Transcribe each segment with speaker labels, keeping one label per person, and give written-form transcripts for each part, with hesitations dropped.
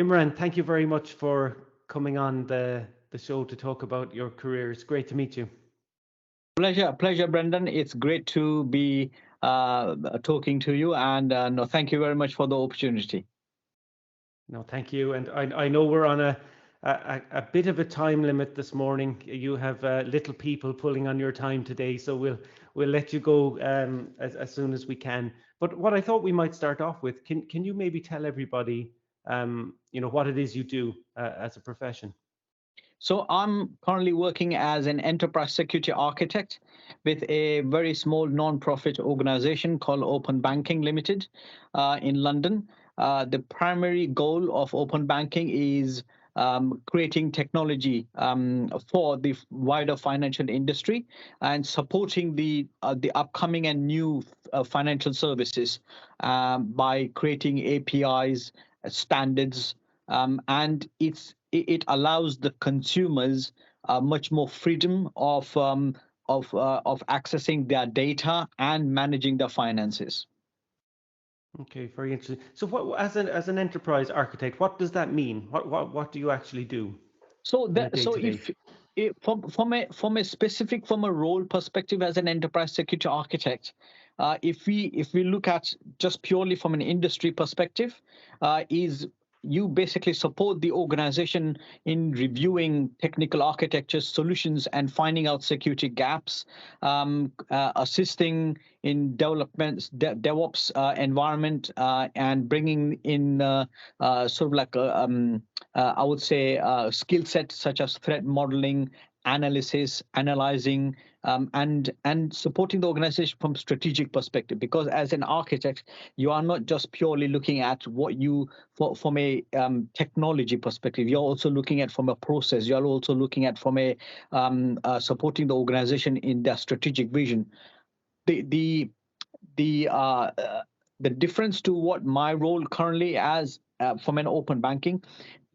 Speaker 1: Imran, thank you very much for coming on the show to talk about your career. It's great to meet you.
Speaker 2: Pleasure, Brendan. It's great to be talking to you, and no, thank you very much for the opportunity.
Speaker 1: No, thank you. And I know we're on a bit of a time limit this morning. You have little people pulling on your time today, so we'll let you go as soon as we can. But what I thought we might start off with, can you maybe tell everybody, what it is you do as a profession?
Speaker 2: So I'm currently working as an enterprise security architect with a very small non-profit organization called Open Banking Limited in London. The primary goal of open banking is creating technology for the wider financial industry and supporting the upcoming and new financial services by creating APIs, standards, and it allows the consumers much more freedom of accessing their data and managing their finances.
Speaker 1: Okay, very interesting. So, what as an enterprise architect, what does that mean? What do you actually do on a day
Speaker 2: So
Speaker 1: to day?
Speaker 2: if from a role perspective as an enterprise security architect, if we look at just purely from an industry perspective, is you basically support the organization in reviewing technical architecture solutions and finding out security gaps, assisting in DevOps environment, and bringing in sort of like I would say skill sets such as threat modeling, analysis, analyzing, and supporting the organization from strategic perspective. Because as an architect, you are not just purely looking at what you from a technology perspective. You're also looking at from a process. You're also looking at from a supporting the organization in their strategic vision. The the uh, uh, the difference to what my role currently as from an open banking,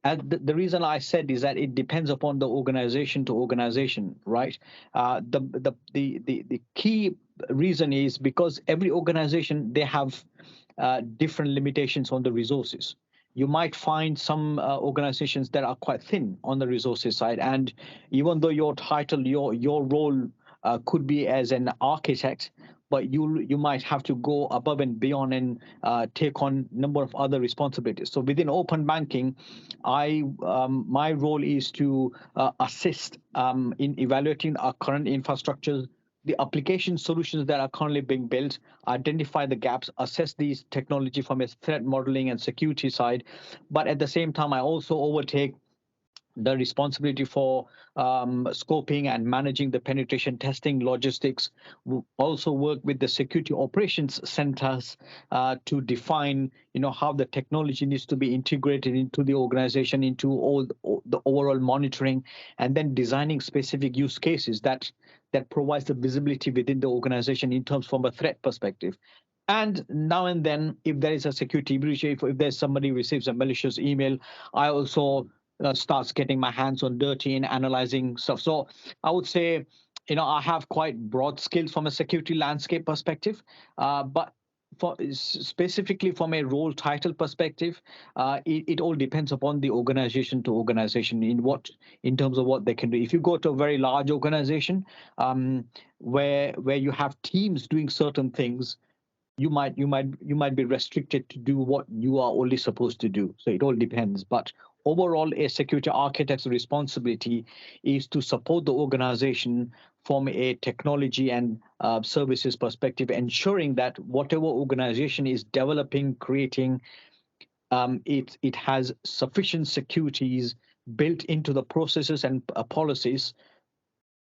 Speaker 2: and the reason I said is that it depends upon the organization to organization, right? The key reason is because every organization, they have different limitations on the resources. You might find some organizations that are quite thin on the resources side, and even though your title, your role could be as an architect, but you might have to go above and beyond and take on number of other responsibilities. So within open banking, I my role is to assist in evaluating our current infrastructure, the application solutions that are currently being built, identify the gaps, assess these technology from a threat modeling and security side. But at the same time, I also overtake the responsibility for scoping and managing the penetration testing logistics. We also work with the security operations centers to define, how the technology needs to be integrated into the organization, into all the overall monitoring, and then designing specific use cases that provides the visibility within the organization in terms from a threat perspective. And now and then, if there is a security breach, if there's somebody receives a malicious email, I also starts getting my hands on dirty and analyzing stuff. So I would say, I have quite broad skills from a security landscape perspective, but specifically from a role title perspective, it all depends upon the organization to organization in terms of what they can do. If you go to a very large organization, where you have teams doing certain things, you might be restricted to do what you are only supposed to do. So it all depends. But overall, a security architect's responsibility is to support the organization from a technology and services perspective, ensuring that whatever organization is developing, creating, it has sufficient securities built into the processes and policies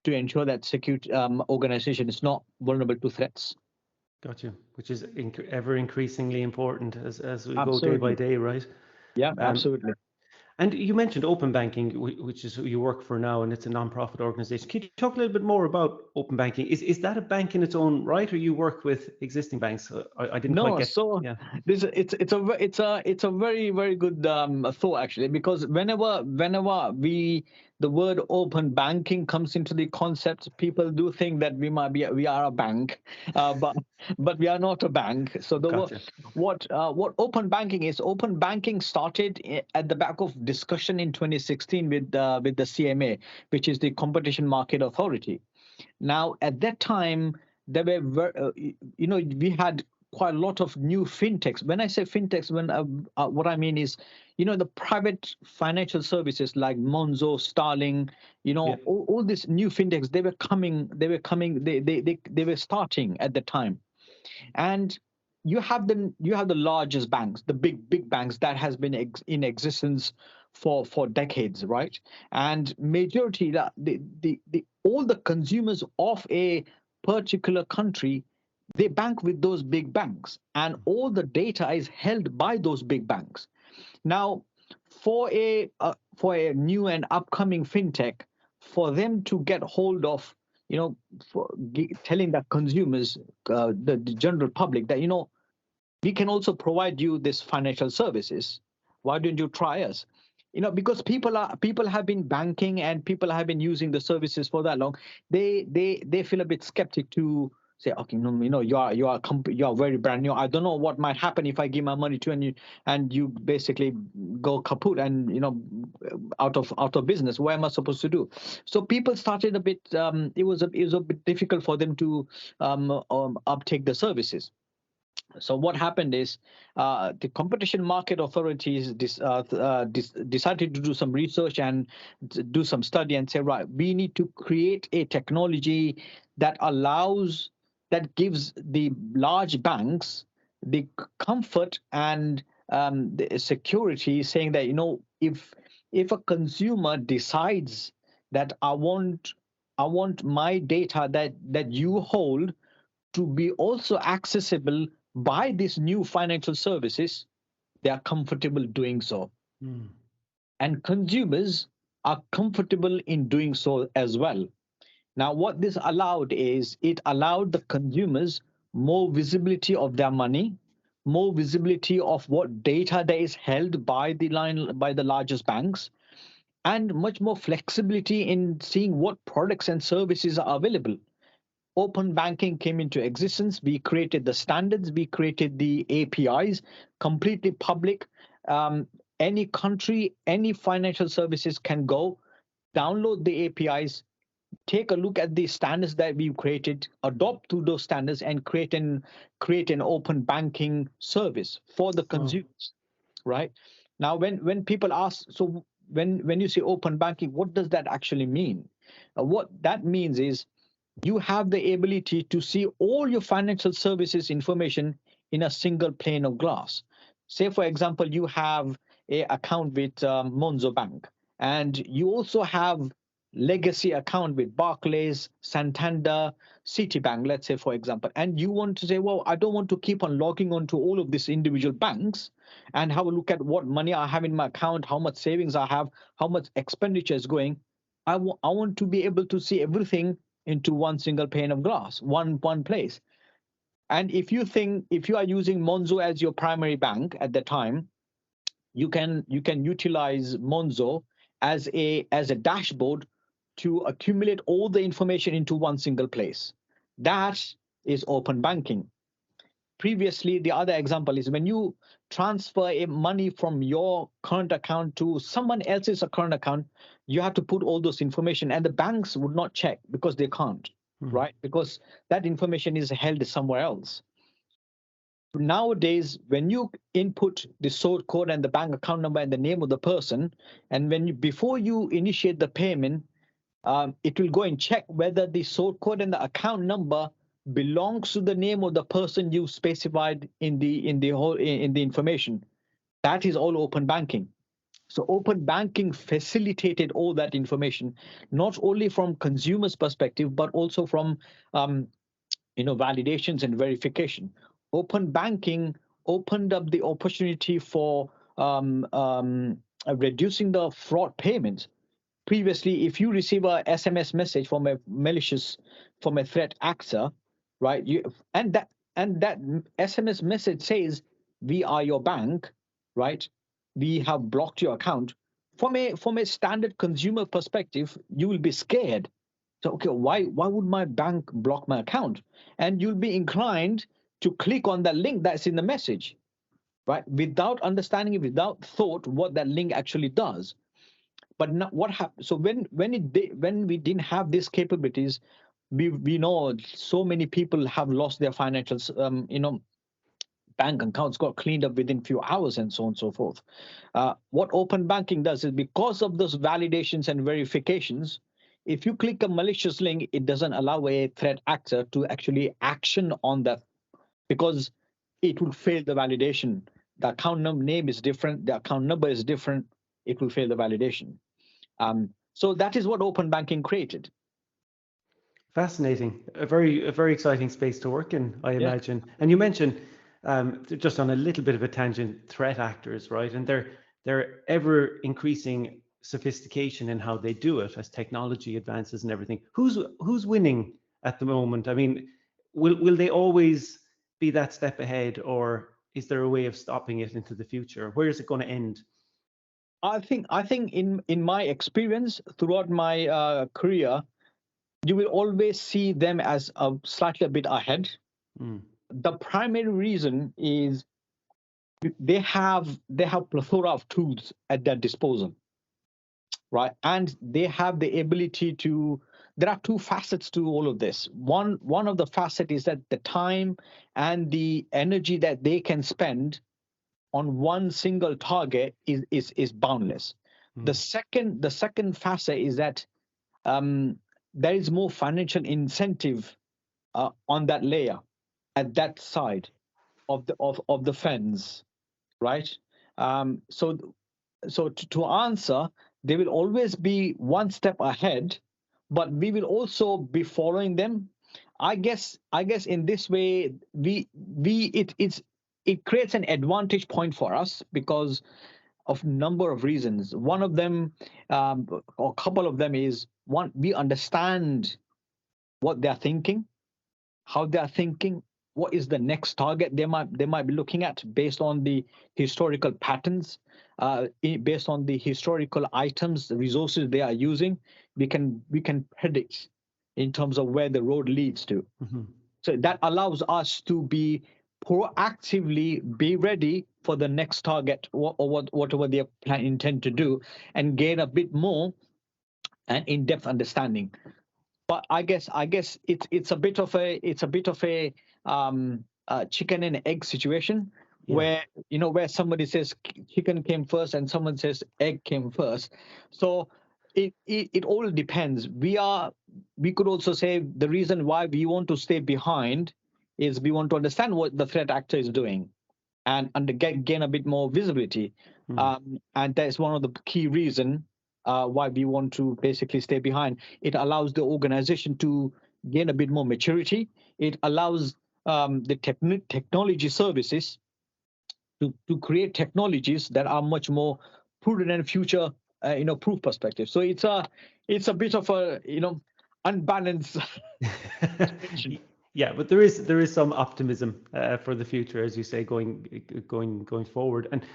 Speaker 2: to ensure that security organization is not vulnerable to threats.
Speaker 1: Gotcha. Which is ever increasingly important as we go day by
Speaker 2: Absolutely.
Speaker 1: day, right?
Speaker 2: Yeah,
Speaker 1: Um,
Speaker 2: absolutely.
Speaker 1: and you mentioned open banking, which is who you work for now, and it's a non-profit organization. Can you talk a little bit more about open banking? Is that a bank in its own right, or you work with existing banks? I didn't quite
Speaker 2: No,
Speaker 1: get.
Speaker 2: so
Speaker 1: Yeah.
Speaker 2: this it's a very very good thought actually, because whenever the word open banking comes into the concept, people do think that we are a bank, but we are not a bank. So
Speaker 1: Gotcha.
Speaker 2: what open banking is? Open banking started at the back of discussion in 2016 with the CMA, which is the Competition Market Authority. Now, at that time, there were, we had quite a lot of new fintechs. When I say fintechs, what I mean is, the private financial services like Monzo, Starling,
Speaker 1: Yeah.
Speaker 2: all these new fintechs, they were starting at the time. And you have the largest banks, the big banks that has been in existence for decades, right? And majority the all the consumers of a particular country, they bank with those big banks, and all the data is held by those big banks. Now, for a new and upcoming fintech, for them to get hold of, telling the consumers, the general public, that we can also provide you this financial services. Why don't you try us? Because people have been banking and people have been using the services for that long. They feel a bit skeptic to say, okay, no, you are very brand new. I don't know what might happen if I give my money to and you basically go kaput and out of business. What am I supposed to do? So people started a bit. It was a bit difficult for them to uptake the services. So what happened is, the competition market authorities decided to do some research and do some study and say, right, we need to create a technology that gives the large banks the comfort and the security, saying that if a consumer decides that I want my data that you hold to be also accessible by these new financial services, they are comfortable doing so.
Speaker 1: Mm.
Speaker 2: And consumers are comfortable in doing so as well. Now, what this allowed is, it allowed the consumers more visibility of their money, more visibility of what data that is held by the largest banks, and much more flexibility in seeing what products and services are available. Open banking came into existence. We created the standards, we created the APIs, completely public. Um, any country, any financial services can go download the APIs, take a look at the standards that we've created, adopt to those standards, and create an open banking service for the
Speaker 1: Wow.
Speaker 2: consumers. Right now, when people ask, so when you say open banking, what does that actually mean? What that means is, you have the ability to see all your financial services information in a single pane of glass. Say, for example, you have a account with Monzo Bank, and you also have legacy account with Barclays, Santander, Citibank, let's say, for example, and you want to say, well, I don't want to keep on logging on to all of these individual banks and have a look at what money I have in my account, how much savings I have, how much expenditure is going. I want to be able to see everything into one single pane of glass, one place. And if you are using Monzo as your primary bank at the time, you can utilize Monzo as a dashboard to accumulate all the information into one single place. That is open banking. Previously, the other example is when you transfer a money from your current account to someone else's current account, you have to put all those information, and the banks would not check because they can't,
Speaker 1: Mm.
Speaker 2: right? Because that information is held somewhere else. Nowadays, when you input the sort code and the bank account number and the name of the person, and before you initiate the payment, it will go and check whether the sort code and the account number belongs to the name of the person you specified in the information. That is all open banking. So open banking facilitated all that information, not only from consumers' perspective, but also from validations and verification. Open banking opened up the opportunity for reducing the fraud payments. Previously, if you receive a SMS message from a threat actor, right? And that SMS message says, "We are your bank," right? "We have blocked your account." from a standard consumer perspective, you will be scared. So, okay, why would my bank block my account? And you'll be inclined to click on that link that's in the message, right? Without understanding it, without thought what that link actually does. But now, what happened? So when we didn't have these capabilities, we know so many people have lost their financial bank accounts got cleaned up within few hours and so on and so forth. What open banking does is, because of those validations and verifications, if you click a malicious link, it doesn't allow a threat actor to actually action on that, because it will fail the validation. The account name is different, the account number is different, it will fail the validation. So that is what open banking created.
Speaker 1: Fascinating. A very exciting space to work in, I
Speaker 2: Yeah.
Speaker 1: imagine. And you mentioned, just on a little bit of a tangent, threat actors, right? And they're ever increasing sophistication in how they do it as technology advances and everything. Who's winning at the moment? I mean, will they always be that step ahead, or is there a way of stopping it into the future? Where is it going to end?
Speaker 2: I think in my experience throughout my career, you will always see them as slightly a bit ahead.
Speaker 1: Mm.
Speaker 2: The primary reason is they have plethora of tools at their disposal, right? And they have the ability to. There are two facets to all of this. One of the facet is that the time and the energy that they can spend on one single target is boundless.
Speaker 1: Mm.
Speaker 2: The second facet is that there is more financial incentive on that layer, at that side of the fence, right? So to answer, they will always be one step ahead, but we will also be following them. I guess in this way it creates an advantage point for us because of number of reasons. One of them, or a couple of them, is one, we understand what they're thinking, how they're thinking, what is the next target they might be looking at based on the historical patterns, based on the historical items, the resources they are using. We can predict in terms of where the road leads to.
Speaker 1: Mm-hmm.
Speaker 2: So that allows us to be proactively be ready for the next target, or whatever they intend to do, and gain a bit more and in-depth understanding. But I guess it's a bit of a chicken and egg situation,
Speaker 1: Yeah.
Speaker 2: where somebody says chicken came first and someone says egg came first. So it all depends. We could also say the reason why we want to stay behind is we want to understand what the threat actor is doing, and gain a bit more visibility. And that's one of the key reason why we want to basically stay behind. It allows the organization to gain a bit more maturity. It allows the technology services to create technologies that are much more prudent and future proof perspective. So it's a bit of a unbalanced situation.
Speaker 1: Yeah, but there is some optimism for the future, as you say, going forward. And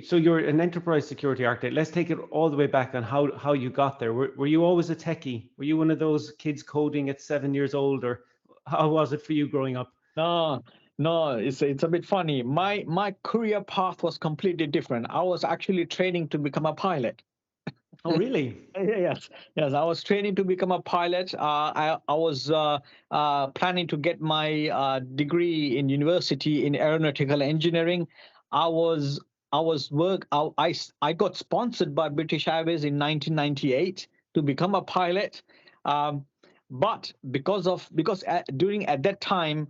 Speaker 1: so you're an enterprise security architect. Let's take it all the way back on how you got there. Were you always a techie? Were you one of those kids coding at 7 years old, or how was it for you growing up?
Speaker 2: No, no, it's a bit funny. My career path was completely different. I was actually training to become a pilot.
Speaker 1: Oh, really?
Speaker 2: Yes, yes. I was training to become a pilot. I was planning to get my degree in university in aeronautical engineering. I was I was work. I got sponsored by British Airways in 1998 to become a pilot. Um, but because during at that time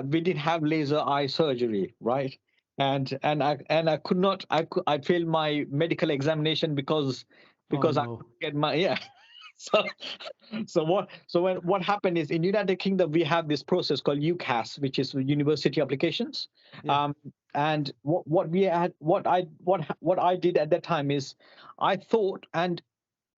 Speaker 2: we didn't have laser eye surgery, right? And I could not. I failed my medical examination
Speaker 1: Oh,
Speaker 2: because I
Speaker 1: no.
Speaker 2: couldn't get my, yeah. So what happened is, in United Kingdom we have this process called UCAS, which is university applications.
Speaker 1: Yeah.
Speaker 2: And what I did at that time is, I thought, and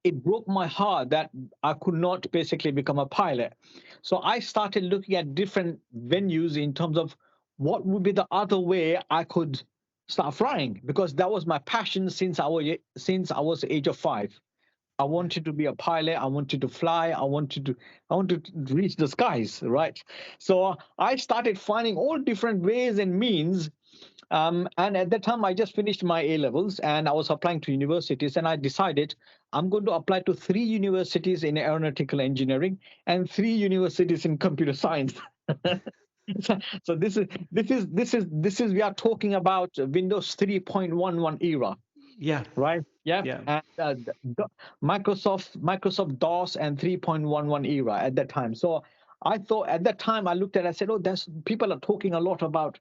Speaker 2: it broke my heart that I could not basically become a pilot. So I started looking at different venues in terms of what would be the other way I could start flying, because that was my passion since I was the age of 5. I wanted to be a pilot. I wanted to fly. I wanted to reach the skies, right? So I started finding all different ways and means. And at that time, I just finished my A levels and I was applying to universities. And I decided I'm going to apply to 3 universities in aeronautical engineering and 3 universities in computer science. So this is we are talking about Windows 3.11 era,
Speaker 1: Yeah,
Speaker 2: right? Yeah,
Speaker 1: yeah,
Speaker 2: and Microsoft DOS and 3.11 era at that time. So I thought at that time I looked at it, I said, oh, there's people are talking a lot about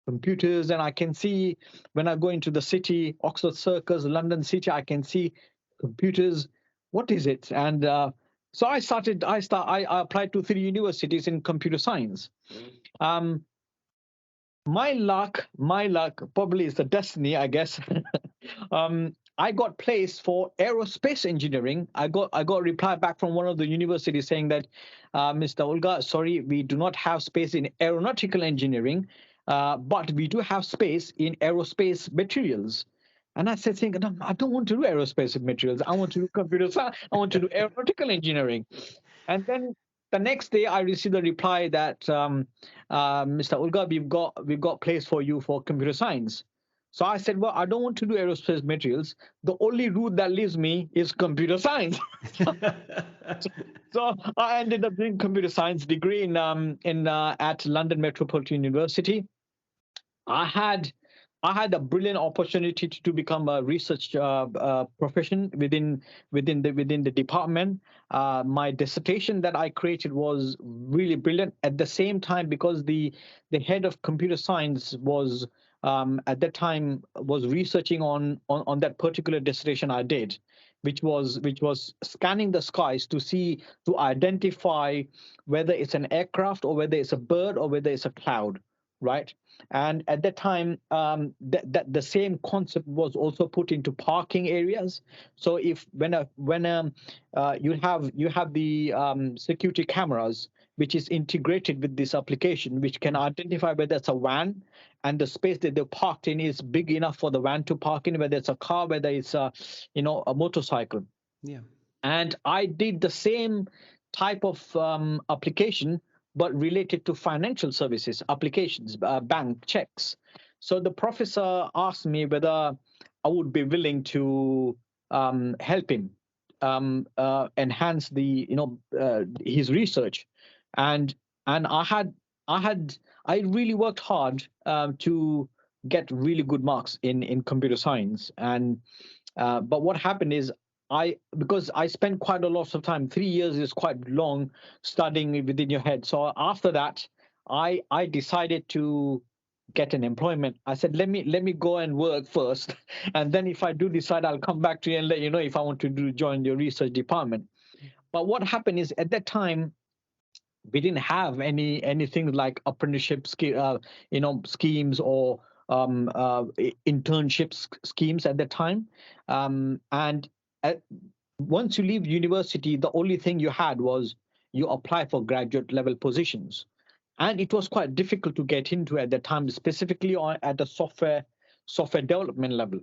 Speaker 2: computers, and I can see when I go into the city, Oxford Circus, London City, I can see computers. What is it? And so I applied to 3 universities in computer science. Um, my luck probably is the destiny, I guess. I got placed for aerospace engineering. I got a reply back from one of the universities saying that, Mr. Ulghar, sorry, we do not have space in aeronautical engineering, but we do have space in aerospace materials. And I said, thinking, no, I don't want to do aerospace materials. I want to do computer science. I want to do aeronautical engineering. And then the next day, I received a reply that, Mr. Ulghar, we've got place for you for computer science. So I said, well, I don't want to do aerospace materials. The only route that leaves me is computer science. So I ended up doing computer science degree in at London Metropolitan University. I had I had a brilliant opportunity to become a research profession within the department. My dissertation that I created was really brilliant. At the same time, because the head of computer science was at that time was researching on that particular dissertation I did, which was scanning the skies to identify whether it's an aircraft or whether it's a bird or whether it's a cloud, right? And at that time, that the same concept was also put into parking areas. So if you have the security cameras, which is integrated with this application, which can identify whether it's a van and the space that they're parked in is big enough for the van to park in, whether it's a car, whether it's a motorcycle.
Speaker 1: yeah,
Speaker 2: And I did the same type of application, but related to financial services applications, bank checks. So the professor asked me whether I would be willing to help him enhance his research, and and I really worked hard to get really good marks in computer science. And but what happened is, because I spent quite a lot of time, 3 years is quite long studying within your head. So after that, I decided to get an employment. I said, let me go and work first, and then if I do decide, I'll come back to you and let you know if I want to join your research department. But what happened is, at that time, we didn't have anything like apprenticeship schemes or internship schemes at that time. And at, once you leave university, the only thing you had was you apply for graduate level positions, and it was quite difficult to get into at that time, specifically at the software development level.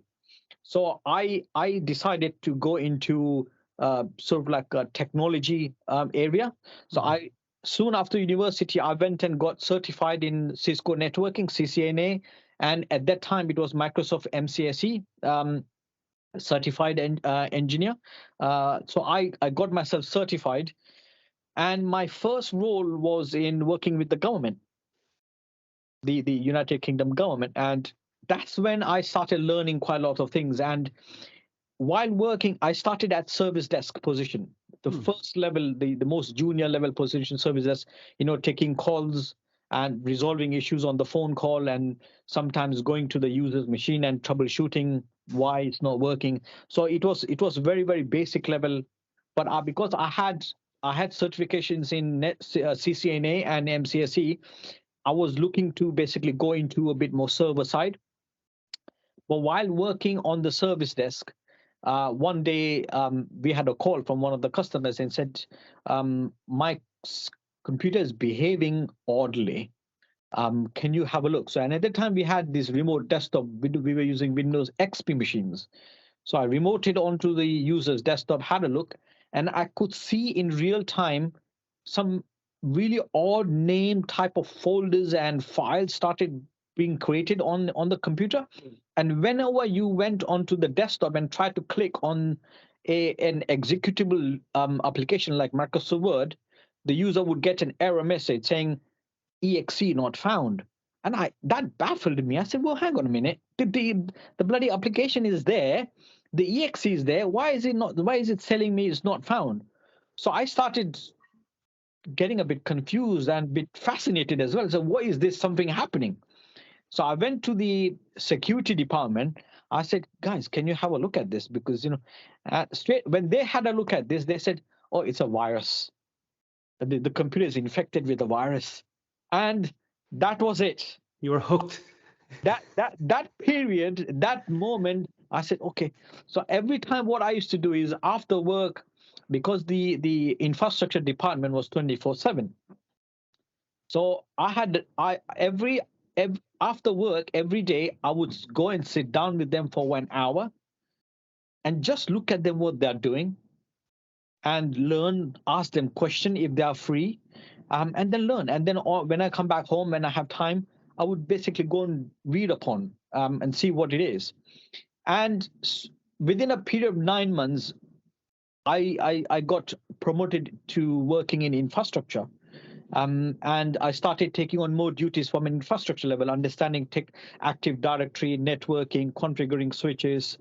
Speaker 2: So I decided to go into sort of like a technology area. So I soon after university, I went and got certified in Cisco networking, CCNA, and at that time it was Microsoft MCSE. Certified engineer. So I got myself certified, and my first role was in working with the government, the United Kingdom government, and that's when I started learning quite a lot of things. And while working, I started at service desk position, the first level, the most junior level position, service desk, taking calls and resolving issues on the phone call, and sometimes going to the user's machine and troubleshooting why it's not working. So it was very, very basic level. But because I had certifications in CCNA and MCSE, I was looking to basically go into a bit more server side. But while working on the service desk, one day we had a call from one of the customers and said, my computer is behaving oddly. Can you have a look? So, and at the time we had this remote desktop. We were using Windows XP machines. So I remoted onto the user's desktop, had a look, and I could see in real time some really odd name type of folders and files started being created on the computer. And whenever you went onto the desktop and tried to click on an executable application like Microsoft Word, the user would get an error message saying exe not found. And that baffled me. I said, well, hang on a minute. The bloody application is there. The exe is there. Why is it telling me it's not found? So I started getting a bit confused and a bit fascinated as well. So what is this? Something happening? So I went to the security department. I said, guys, can you have a look at this? Because, straight when they had a look at this, they said, oh, it's a virus. The computer is infected with a virus. And that was it.
Speaker 1: You were hooked.
Speaker 2: That period, that moment, I said, okay. So every time what I used to do is after work, because the infrastructure department was 24/7. So every after work every day, I would go and sit down with them for 1 hour and just look at them what they're doing and learn, ask them question if they are free, and then learn. And then when I come back home, when I have time, I would basically go and read upon and see what it is. And within a period of 9 months, I got promoted to working in infrastructure. And I started taking on more duties from an infrastructure level, understanding Active Directory, networking, configuring switches.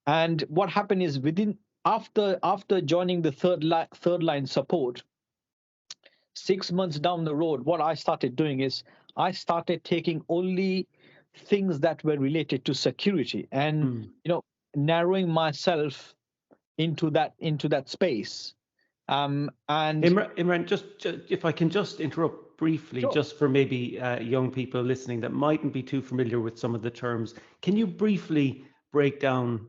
Speaker 2: And what happened is after joining the third line support, 6 months down the road, what I started doing is I started taking only things that were related to security and narrowing myself into that space. And
Speaker 1: Imran, just if I can just interrupt briefly,
Speaker 2: sure.
Speaker 1: just for maybe young people listening that mightn't be too familiar with some of the terms, can you briefly break down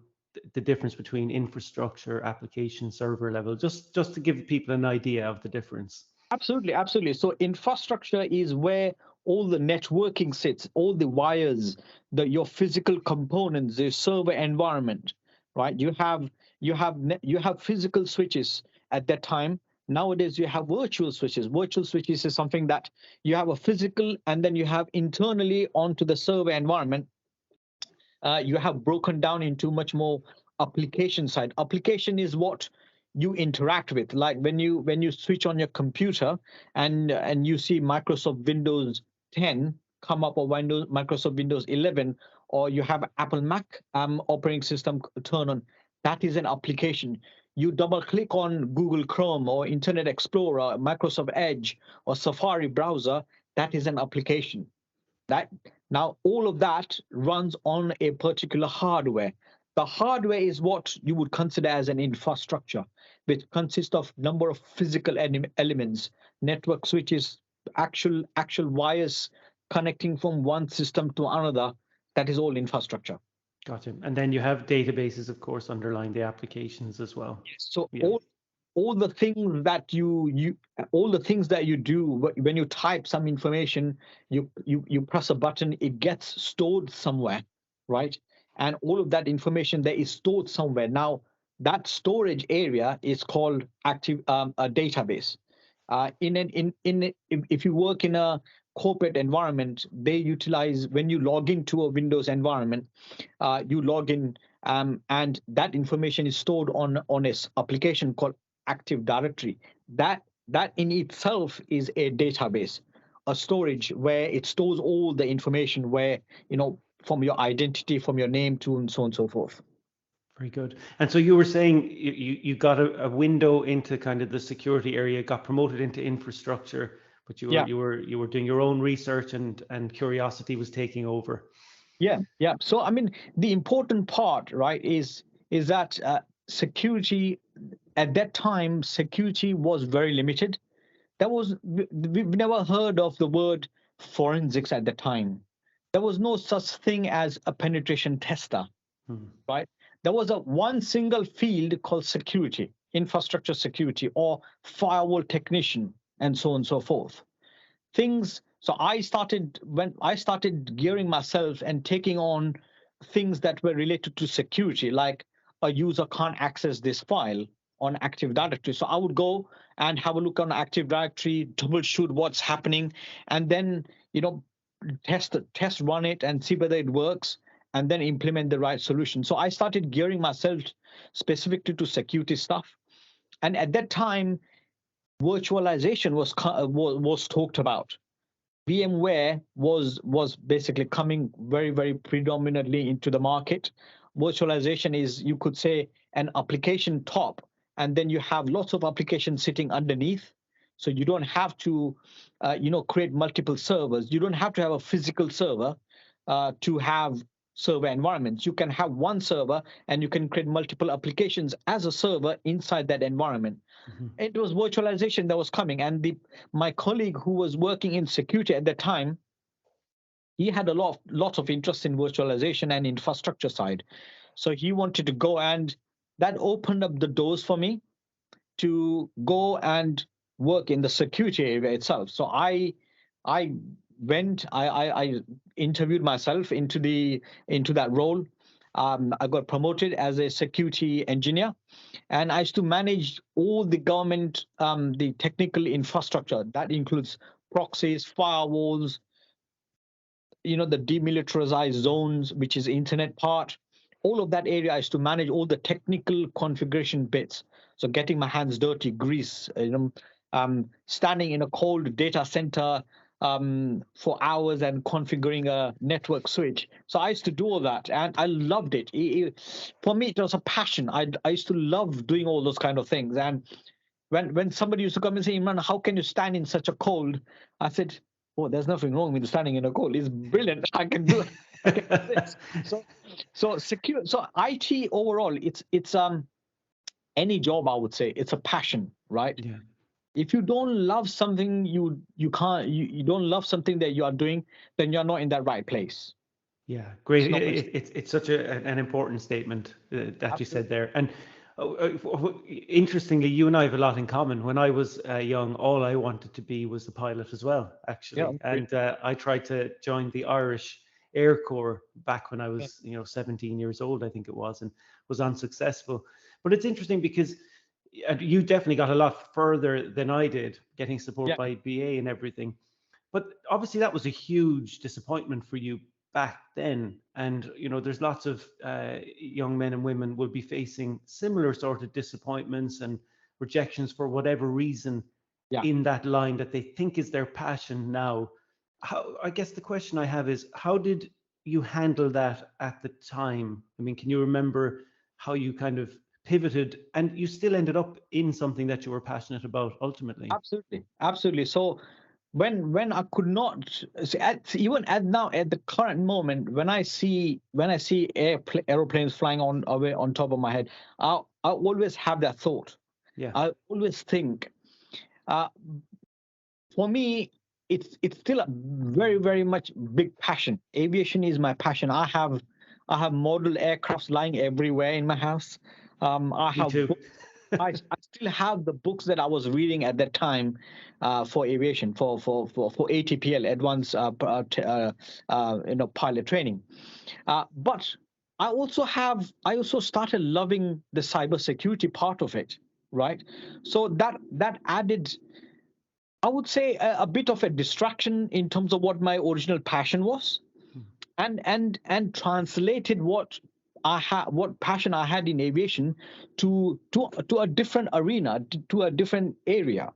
Speaker 1: the difference between infrastructure, application, server level, just to give people an idea of the difference?
Speaker 2: Absolutely. So infrastructure is where all the networking sits, all the wires, your physical components, the server environment, right? You have physical switches at that time. Nowadays, you have virtual switches. Virtual switches is something that you have a physical, and then you have internally onto the server environment. You have broken down into much more application side. Application is what you interact with, like when you switch on your computer and you see Microsoft Windows 10 come up, or Microsoft Windows 11, or you have Apple Mac operating system turn on. That is an application. You double click on Google Chrome or Internet Explorer, Microsoft Edge, or Safari browser. That is an application. That now all of that runs on a particular hardware. The hardware is what you would consider as an infrastructure, which consists of number of physical elements, network switches, actual wires connecting from one system to another. That is all infrastructure.
Speaker 1: Gotcha. And then you have databases, of course, underlying the applications as well.
Speaker 2: So all the things that you do when you type some information, you press a button, it gets stored somewhere, right? And all of that information there is stored somewhere. Now that storage area is called a database. If you work in a corporate environment, they utilize, when you log into a Windows environment, you log in, and that information is stored on an application called Active Directory. That in itself is a database, a storage where it stores all the information, where from your identity, from your name to, and so on and so forth.
Speaker 1: Very good. And so you were saying you got a window into kind of the security area, got promoted into infrastructure, but you were doing your own research, and curiosity was taking over.
Speaker 2: Yeah. So I mean, the important part, right, is that security at that time, security was very limited. We've never heard of the word forensics at the time. There was no such thing as a penetration tester, right? There was one single field called security, infrastructure security, or firewall technician, and so on and so forth. So when I started gearing myself and taking on things that were related to security, like a user can't access this file on Active Directory. So I would go and have a look on Active Directory, troubleshoot what's happening, and then test run it and see whether it works, and then implement the right solution. So I started gearing myself specifically to security stuff. And at that time, virtualization was talked about. VMware was basically coming very, very predominantly into the market. Virtualization is, you could say, an application top, and then you have lots of applications sitting underneath. So you don't have to, create multiple servers. You don't have to have a physical server to have server environments. You can have one server, and you can create multiple applications as a server inside that environment.
Speaker 1: Mm-hmm.
Speaker 2: It was virtualization that was coming, and my colleague who was working in security at the time, he had a lot of interest in virtualization and infrastructure side. So he wanted to go, and that opened up the doors for me to go and work in the security area itself. So I went, I interviewed myself into that role. I got promoted as a security engineer, and I used to manage all the government, the technical infrastructure. That includes proxies, firewalls, the demilitarized zones, which is internet part. All of that area I used to manage all the technical configuration bits. So getting my hands dirty, grease, standing in a cold data center for hours and configuring a network switch. So I used to do all that, and I loved it. For me, it was a passion. I used to love doing all those kind of things. And when somebody used to come and say, Imran, how can you stand in such a cold? I said, oh, there's nothing wrong with standing in a cold. It's brilliant. I can do it. I can do this. So secure. So IT overall, it's any job, I would say, it's a passion, right?
Speaker 1: Yeah.
Speaker 2: If you don't love something, you don't love something that you are doing, then you're not in that right place.
Speaker 1: Yeah, great.
Speaker 2: It's
Speaker 1: It's such an important statement that you said
Speaker 2: absolutely.
Speaker 1: there. And interestingly, you and I have a lot in common. When I was young, all I wanted to be was a pilot as well,
Speaker 2: Yeah,
Speaker 1: actually. And I tried to join the Irish Air Corps back when I
Speaker 2: yeah,
Speaker 1: was, 17 years old, I think it was, and was unsuccessful. But it's interesting because you definitely got a lot further than I did, getting support
Speaker 2: yeah,
Speaker 1: by BA and everything. But obviously that was a huge disappointment for you back then. And, there's lots of young men and women will be facing similar sort of disappointments and rejections for whatever reason
Speaker 2: yeah.
Speaker 1: in that line that they think is their passion now. I guess the question I have is, how did you handle that at the time? I mean, can you remember how you kind of pivoted and you still ended up in something that you were passionate about ultimately?
Speaker 2: Absolutely, absolutely. So when I could not see, even at now at the current moment, when I see aeroplanes flying on away on top of my head, I always have that thought.
Speaker 1: Yeah.
Speaker 2: I always think, uh, for me, it's still a very, very much big passion. Aviation is my passion. I have model aircrafts lying everywhere in my house. I
Speaker 1: Me
Speaker 2: have
Speaker 1: too.
Speaker 2: I still have the books that I was reading at that time for aviation, for ATPL, advanced pilot training. But I also started loving the cybersecurity part of it, right? So that added, I would say, a bit of a distraction in terms of what my original passion was, and translated what passion I had in aviation to a different arena, to a different area.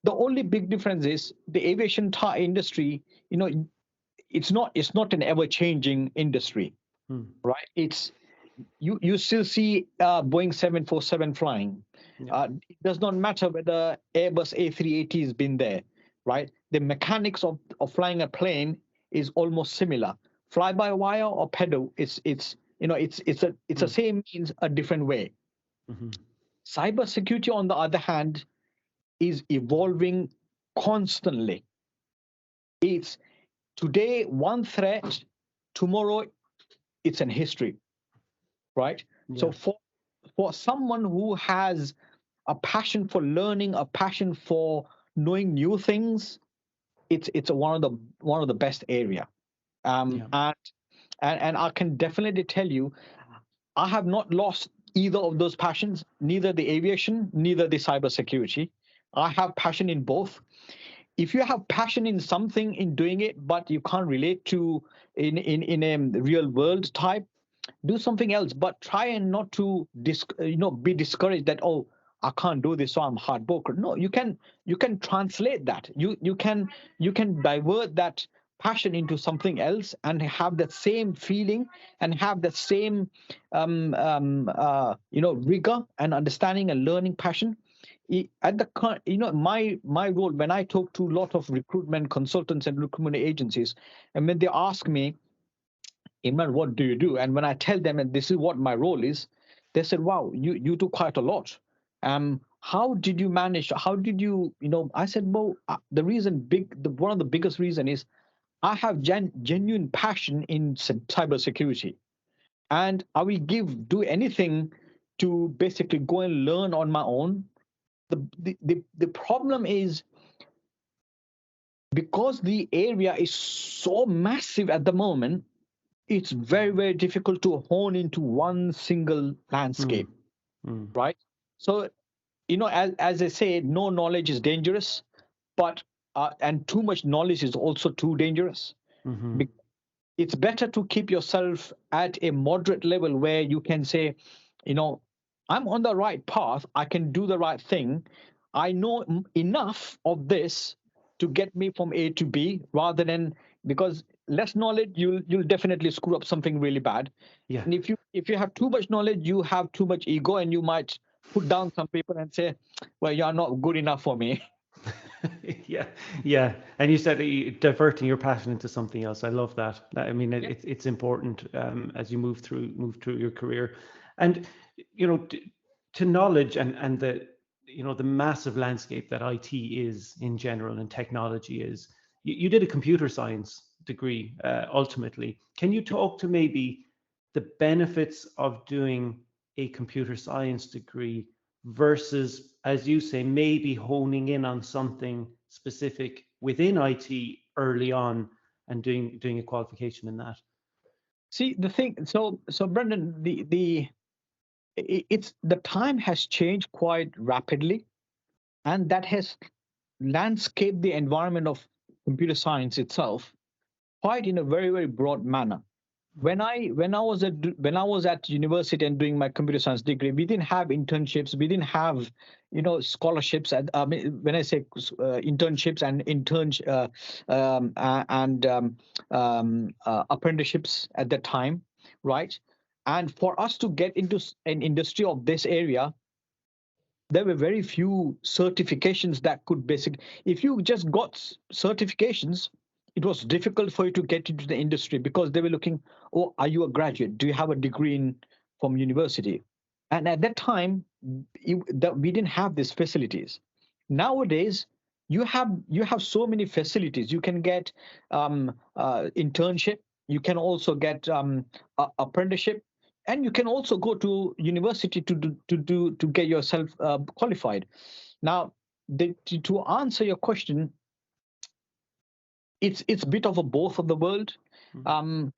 Speaker 2: The only big difference is the aviation industry. It's not an ever changing industry,
Speaker 1: Hmm.
Speaker 2: right? It's you still see Boeing 747 flying.
Speaker 1: Yeah.
Speaker 2: It does not matter whether Airbus A380 has been there, right? The mechanics of flying a plane is almost similar. Fly by wire or pedal, it's the
Speaker 1: Hmm.
Speaker 2: same means a different way.
Speaker 1: Hmm.
Speaker 2: Cybersecurity, on the other hand, is evolving constantly. It's today one threat, tomorrow it's an history, right? So
Speaker 1: Yeah.
Speaker 2: for someone who has a passion for learning, a passion for knowing new things, it's one of the best area.
Speaker 1: Yeah.
Speaker 2: And I can definitely tell you, I have not lost either of those passions, neither the aviation, neither the cybersecurity. I have passion in both. If you have passion in something in doing it, but you can't relate to in a real world type, do something else. But try and not to be discouraged that, oh, I can't do this, so I'm heartbroken. No, you can translate that. You can divert that passion into something else and have that same feeling and have that same rigor and understanding and learning passion. At the my role, when I talk to a lot of recruitment consultants and recruitment agencies, and when they ask me, Imran, what do you do? And when I tell them, and this is what my role is, they said, wow, you do quite a lot. How did you manage? How did you? I said, well, one of the biggest reason is I have genuine passion in cybersecurity, and I will do anything to basically go and learn on my own. The problem is, because the area is so massive at the moment, it's very, very difficult to hone into one single
Speaker 1: Mm,
Speaker 2: landscape,
Speaker 1: mm,
Speaker 2: right? So, as I say, no knowledge is dangerous, but and too much knowledge is also too dangerous.
Speaker 1: mm-hmm.
Speaker 2: Be- It's better to keep yourself at a moderate level where you can say, you know, I'm on the right path, I can do the right thing, I know enough of this to get me from A to B, rather than, because less knowledge, you'll definitely screw up something really bad.
Speaker 1: Yeah.
Speaker 2: And if you have too much knowledge, you have too much ego, and you might put down some people and say, well, you're not good enough for me.
Speaker 1: Yeah, yeah. And you said diverting your passion into something else. I love that. I mean,
Speaker 2: Yeah.
Speaker 1: it's important as you move through your career, and you know, to knowledge and the the massive landscape that IT is in general and technology is. You did a computer science degree ultimately. Can you talk to maybe the benefits of doing a computer science degree versus, as you say, maybe honing in on something specific within IT early on and doing a qualification in that?
Speaker 2: See, the thing, so Brendan, it's the time has changed quite rapidly, and that has landscaped the environment of computer science itself quite in a very, very broad manner. When I was at university and doing my computer science degree, we didn't have internships, we didn't have scholarships. And when I say internships and apprenticeships at that time, right? And for us to get into an industry of this area, there were very few certifications that could if you just got certifications, it was difficult for you to get into the industry, because they were looking, oh, are you a graduate, do you have a degree from university? And at that time, we didn't have these facilities. Nowadays, you have so many facilities. You can get internship, you can also get apprenticeship, and you can also go to university to get yourself qualified. Now, to answer your question, it's a bit of a both of the world.
Speaker 1: Mm.
Speaker 2: um,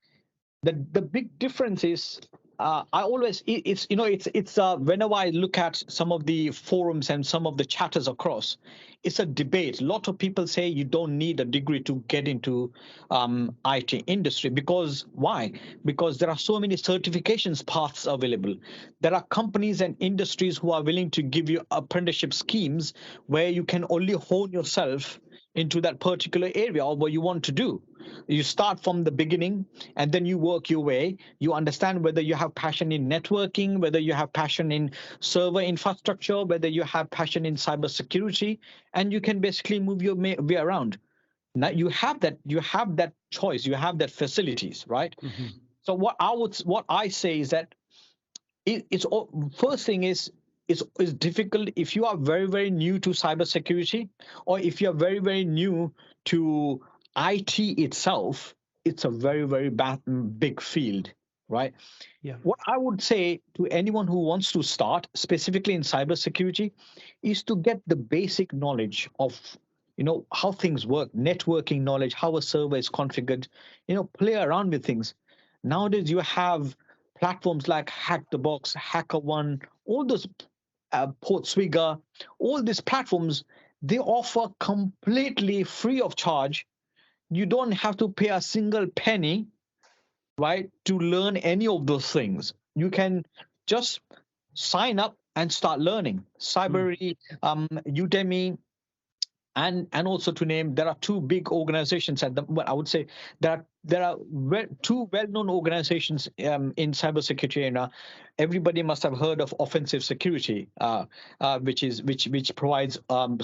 Speaker 2: the big difference is, I always it's whenever I look at some of the forums and some of the chatters across, it's a debate. A lot of people say you don't need a degree to get into IT industry, because why? Because there are so many certifications paths available. There are companies and industries who are willing to give you apprenticeship schemes where you can only hone yourself into that particular area or what you want to do. You start from the beginning, and then you work your way. You understand whether you have passion in networking, whether you have passion in server infrastructure, whether you have passion in cybersecurity, and you can basically move your way around. Now you have that choice, you have that facilities, right?
Speaker 1: Mm-hmm.
Speaker 2: So what I say is that it's first thing is difficult if you are very, very new to cybersecurity, or if you are very, very new to IT itself. It's a very, very big field, right?
Speaker 1: Yeah.
Speaker 2: What I would say to anyone who wants to start specifically in cybersecurity is to get the basic knowledge of how things work, networking knowledge, how a server is configured, play around with things. Nowadays, you have platforms like Hack the Box, HackerOne, all those PortSwigger, all these platforms, they offer completely free of charge. You don't have to pay a single penny, right, to learn any of those things. You can just sign up and start learning. Cybery, Udemy, and also to name, there are two big organizations at the. Well, I would say there are two well-known organizations in cybersecurity, and everybody must have heard of Offensive Security, which provides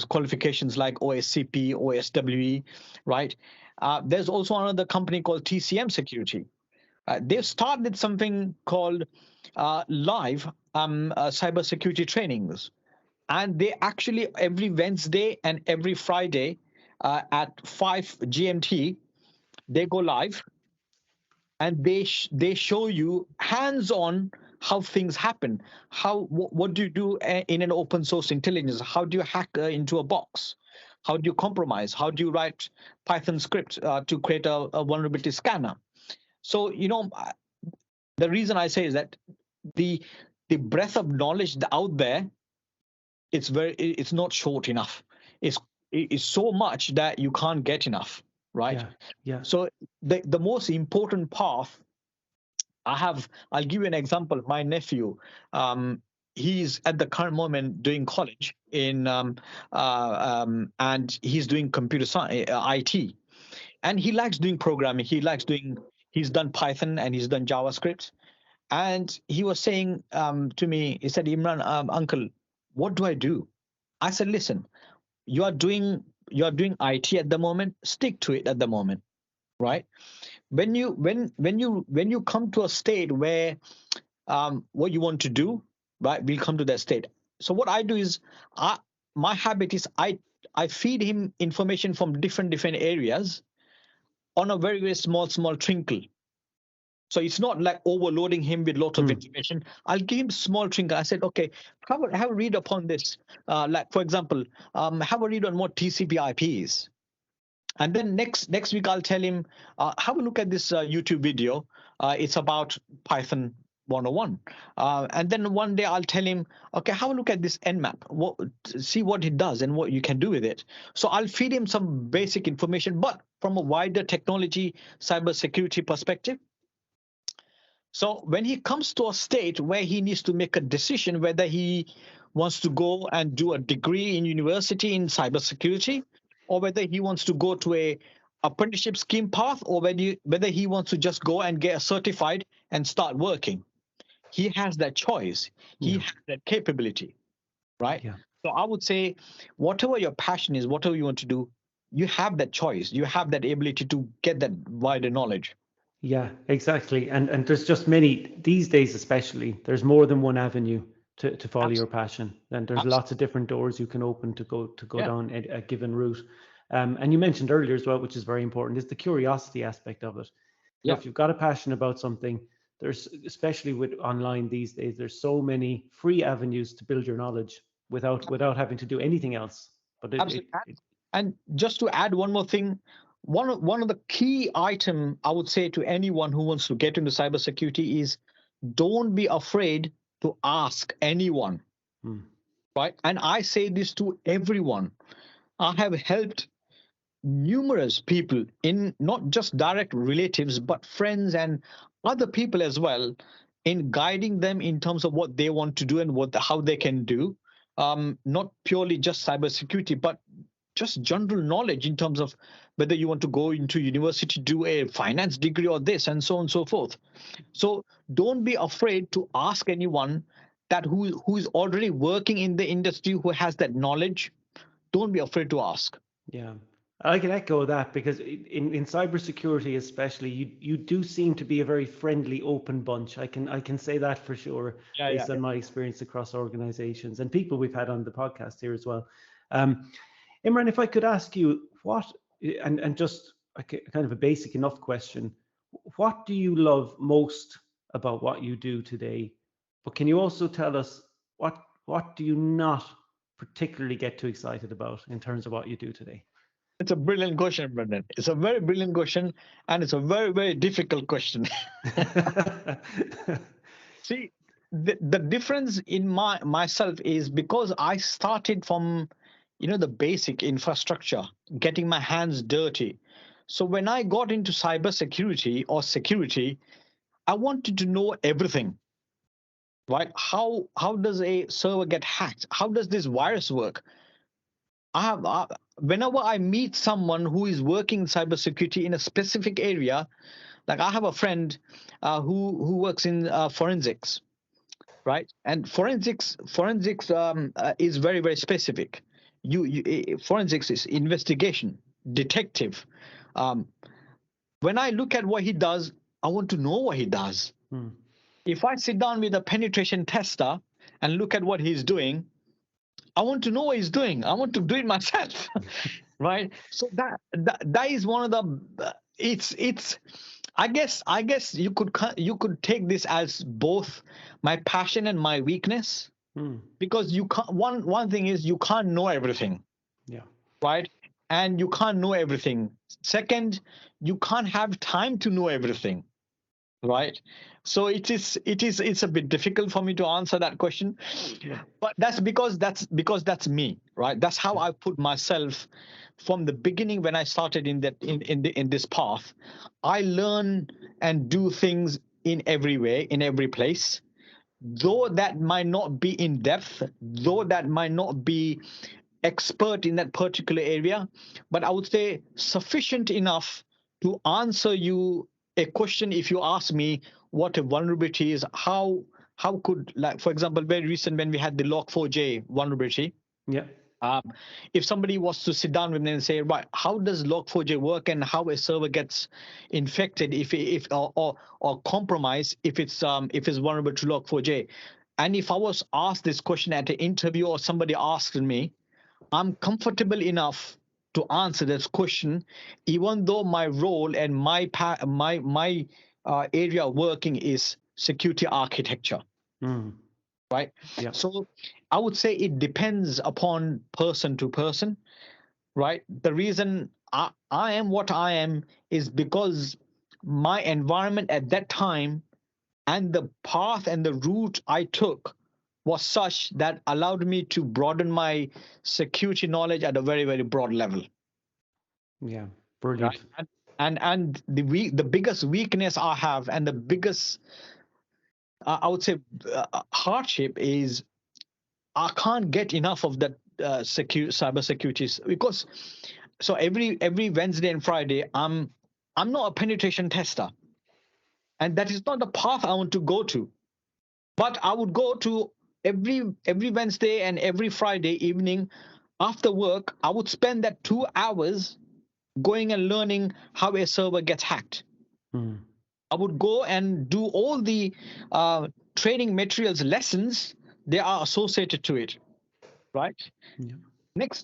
Speaker 2: qualifications like OSCP, OSWE, right? There's also another company called TCM Security. They've started something called live cybersecurity trainings, and they actually every Wednesday and every Friday at 5 GMT they go live, and they show you hands-on how things happen. What do you do in an open source intelligence? How do you hack into a box? How do you compromise? How do you write Python script to create a vulnerability scanner? So the reason I say is that the breadth of knowledge out there, it's not short enough. It's so much that you can't get enough, right?
Speaker 1: Yeah.
Speaker 2: So the most important path I'll give you an example. My nephew, he's at the current moment doing college and he's doing computer science, IT, and he likes doing programming. He's done Python and he's done JavaScript. And he was saying to me, he said, Imran, uncle, what do I do? I said, listen, you are doing IT at the moment, stick to it at the moment, right? When you come to a state where what you want to do, right, we'll come to that state. So what I do is, my habit is I feed him information from different areas on a very small trinkle. So it's not like overloading him with lots of information. I'll give him small trinkle. I said, okay, have a read upon this. Like for example, have a read on what TCP IP is. And then next week I'll tell him, have a look at this YouTube video. It's about Python 101. And then one day I'll tell him, okay, have a look at this Nmap. See what it does and what you can do with it. So I'll feed him some basic information, but from a wider technology, cybersecurity perspective. So when he comes to a state where he needs to make a decision whether he wants to go and do a degree in university in cybersecurity, or whether he wants to go to a apprenticeship scheme path, or whether he wants to just go and get certified and start working, he has that choice. He has that capability, right?
Speaker 1: Yeah.
Speaker 2: So I would say, whatever your passion is, whatever you want to do, you have that choice. You have that ability to get that wider knowledge.
Speaker 1: Yeah, exactly. And there's just many these days, especially. There's more than one avenue to follow
Speaker 2: Absolutely.
Speaker 1: your passion, and there's lots of different doors you can open to go down a given route. And you mentioned earlier as well, which is very important, is the curiosity aspect of it.
Speaker 2: Yeah.
Speaker 1: If you've got a passion about something, there's, especially with online these days, there's so many free avenues to build your knowledge without having to do anything else. But
Speaker 2: and just to add one more thing, one of the key item I would say to anyone who wants to get into cybersecurity is, don't be afraid to ask anyone, right? And I say this to everyone. I have helped numerous people, in not just direct relatives, but friends and other people as well, in guiding them in terms of what they want to do and how they can do, not purely just cybersecurity, but just general knowledge in terms of whether you want to go into university, do a finance degree or this, and so on and so forth. So don't be afraid to ask anyone that who is already working in the industry, who has that knowledge. Don't be afraid to ask.
Speaker 1: Yeah, I can echo that, because in cybersecurity especially, you do seem to be a very friendly, open bunch. I can say that for sure, based on my experience across organizations and people we've had on the podcast here as well. Imran, if I could ask you and just a kind of a basic enough question, what do you love most about what you do today? But can you also tell us what do you not particularly get too excited about in terms of what you do today?
Speaker 2: It's a brilliant question, Brendan. It's a very brilliant question, and it's a very, very difficult question. See, the difference in myself is because I started from, the basic infrastructure, getting my hands dirty. So when I got into cybersecurity or security, I wanted to know everything, right? How does a server get hacked? How does this virus work? Whenever I meet someone who is working in cybersecurity in a specific area, like I have a friend who works in forensics, right? And forensics is very, very specific. Forensics is investigation, detective. Um, when I look at what he does, I want to know what he does. If I sit down with a penetration tester and look at what he's doing, I want to know what he's doing. I want to do it myself, right? So that is one of the. It's. I guess you could take this as both my passion and my weakness, because you can't. One thing is you can't know everything.
Speaker 1: Yeah.
Speaker 2: Right. And you can't know everything. Second, you can't have time to know everything. Right. So it's a bit difficult for me to answer that question.
Speaker 1: Yeah.
Speaker 2: But that's because that's me, right? That's how I put myself from the beginning when I started in this path. I learn and do things in every way, in every place. Though that might not be in depth, though that might not be expert in that particular area, but I would say sufficient enough to answer you a question if you ask me what a vulnerability is. How could, like, for example, very recent when we had the Log4j vulnerability.
Speaker 1: Yeah.
Speaker 2: Um, if somebody was to sit down with me and say, right, how does Log4j work and how a server gets infected if or compromised if it's vulnerable to Log4j, and if I was asked this question at an interview or somebody asked me, I'm comfortable enough to answer this question, even though my role and my area of working is security architecture. Right.
Speaker 1: Yeah.
Speaker 2: So I would say it depends upon person to person. Right. The reason I am what I am is because my environment at that time and the path and the route I took was such that allowed me to broaden my security knowledge at a very, very broad level.
Speaker 1: Yeah.
Speaker 2: Right.
Speaker 1: Brilliant.
Speaker 2: And the biggest weakness I have and the biggest I would say hardship is I can't get enough of that cyber security, because so every Wednesday and Friday I'm not a penetration tester, and that is not the path I want to go to. But I would go to every Wednesday and every Friday evening after work. I would spend that 2 hours going and learning how a server gets hacked. I would go and do all the training materials, lessons they are associated to it. Right.
Speaker 1: Yeah.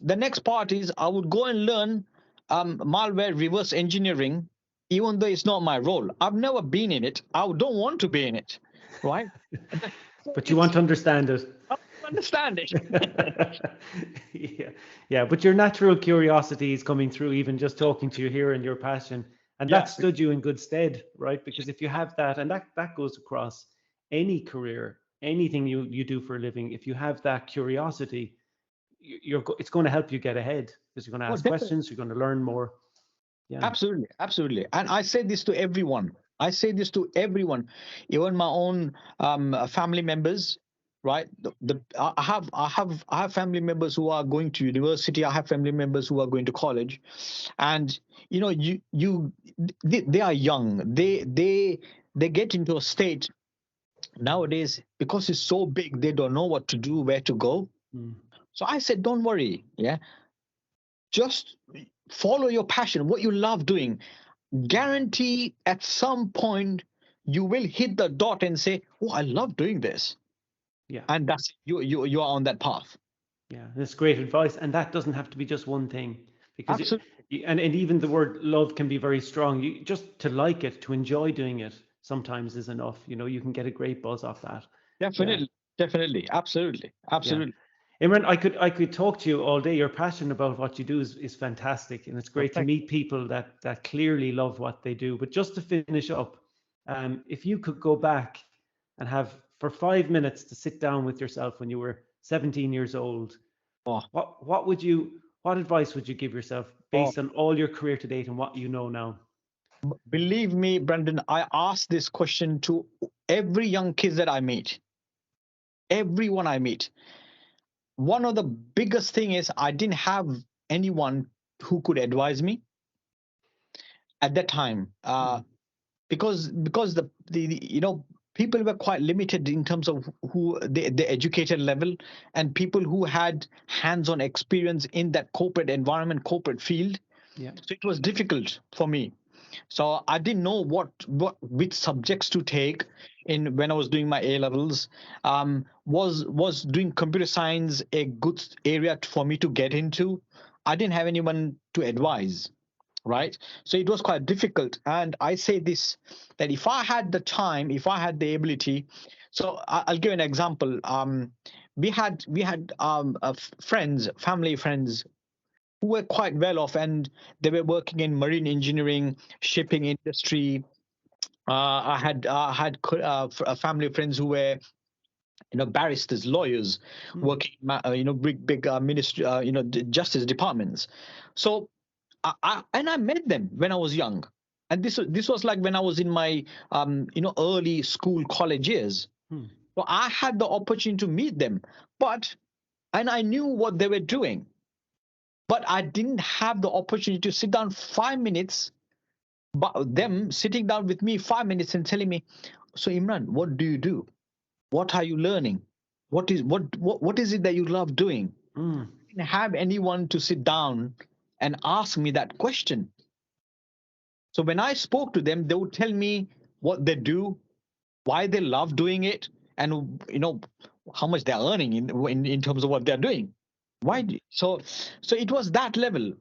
Speaker 2: The next part is I would go and learn malware reverse engineering, even though it's not my role. I've never been in it. I don't want to be in it. Right. So
Speaker 1: But you want to understand it.
Speaker 2: I understand it.
Speaker 1: Yeah. Yeah. But your natural curiosity is coming through, even just talking to you here, and your passion. And
Speaker 2: Yeah.
Speaker 1: that stood you in good stead, right? Because if you have that, and that goes across any career, anything you do for a living, if you have that curiosity, it's going to help you get ahead, because you're going to
Speaker 2: Oh,
Speaker 1: ask
Speaker 2: definitely.
Speaker 1: questions, you're going to learn more. Yeah.
Speaker 2: Absolutely, absolutely. And I say this to everyone. I say this to everyone, even my own family members. Right. I have family members who are going to university. I have family members who are going to college, and they are young. They get into a state nowadays because it's so big. They don't know what to do, where to go. So I said, don't worry. Yeah. Just follow your passion, what you love doing. Guarantee at some point you will hit the dot and say, oh, I love doing this.
Speaker 1: Yeah.
Speaker 2: And that's you are on that path.
Speaker 1: Yeah, that's great advice. And that doesn't have to be just one thing, because
Speaker 2: Absolutely.
Speaker 1: and even the word love can be very strong. You just to like it, to enjoy doing it sometimes is enough. You can get a great buzz off that. Yeah.
Speaker 2: Definitely. Definitely. Absolutely.
Speaker 1: Yeah.
Speaker 2: Absolutely.
Speaker 1: Imran, I could talk to you all day. Your passion about what you do is fantastic, and it's
Speaker 2: Well,
Speaker 1: great to meet people that clearly love what they do. But just to finish up, if you could go back and have for 5 minutes to sit down with yourself when you were 17 years old,
Speaker 2: oh,
Speaker 1: what advice would you give yourself
Speaker 2: oh.
Speaker 1: based on all your career to date and what you know now?
Speaker 2: Believe me, Brendan, I ask this question to every young kid that I meet, everyone I meet. One of the biggest thing is I didn't have anyone who could advise me at that time, because people were quite limited in terms of who the educated level, and people who had hands-on experience in that corporate environment, corporate field.
Speaker 1: Yeah.
Speaker 2: So it was difficult for me. So I didn't know which subjects to take in when I was doing my A levels. Was doing computer science a good area for me to get into? I didn't have anyone to advise, right? So it was quite difficult. And I say this, that if I had the time, if I had the ability, so I'll give an example. We had friends, family friends, who were quite well off, and they were working in marine engineering, shipping industry. I had family friends who were barristers, lawyers, working big ministry, justice departments. So I met them when I was young, and this was like when I was in my early school, college years. So I had the opportunity to meet them, and I knew what they were doing, but I didn't have the opportunity to sit down 5 minutes, but them sitting down with me 5 minutes and telling me, so Imran, what do you do? What are you learning? What is it that you love doing? I didn't have anyone to sit down and ask me that question. So when I spoke to them, they would tell me what they do, why they love doing it, and how much they're earning in terms of what they're doing. So it was that level.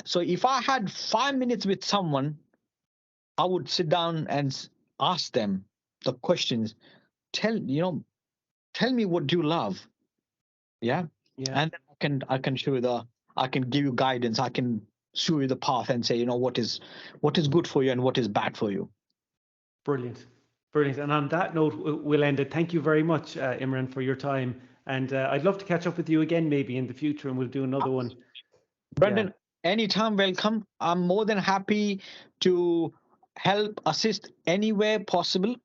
Speaker 2: So if I had 5 minutes with someone, I would sit down and ask them the questions. Tell me what you love. Yeah.
Speaker 1: Yeah.
Speaker 2: And I can show you I can give you guidance. I can show you the path and say, what is good for you and what is bad for you.
Speaker 1: Brilliant. Brilliant. And on that note, we'll end it. Thank you very much, Imran, for your time. And I'd love to catch up with you again, maybe in the future, and we'll do another one.
Speaker 2: Brendan, anytime welcome. I'm more than happy to help, assist anywhere possible.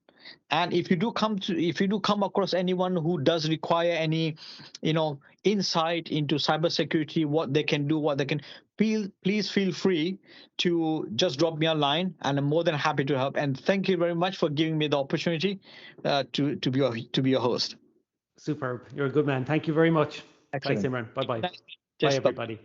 Speaker 2: And if you do come across anyone who does require any, insight into cybersecurity, what they can do, please feel free to just drop me a line, and I'm more than happy to help. And thank you very much for giving me the opportunity to be your host.
Speaker 1: Superb. You're a good man. Thank you very much.
Speaker 2: Excellent.
Speaker 1: Thanks, Imran. Bye-bye. Bye,
Speaker 2: Just
Speaker 1: everybody.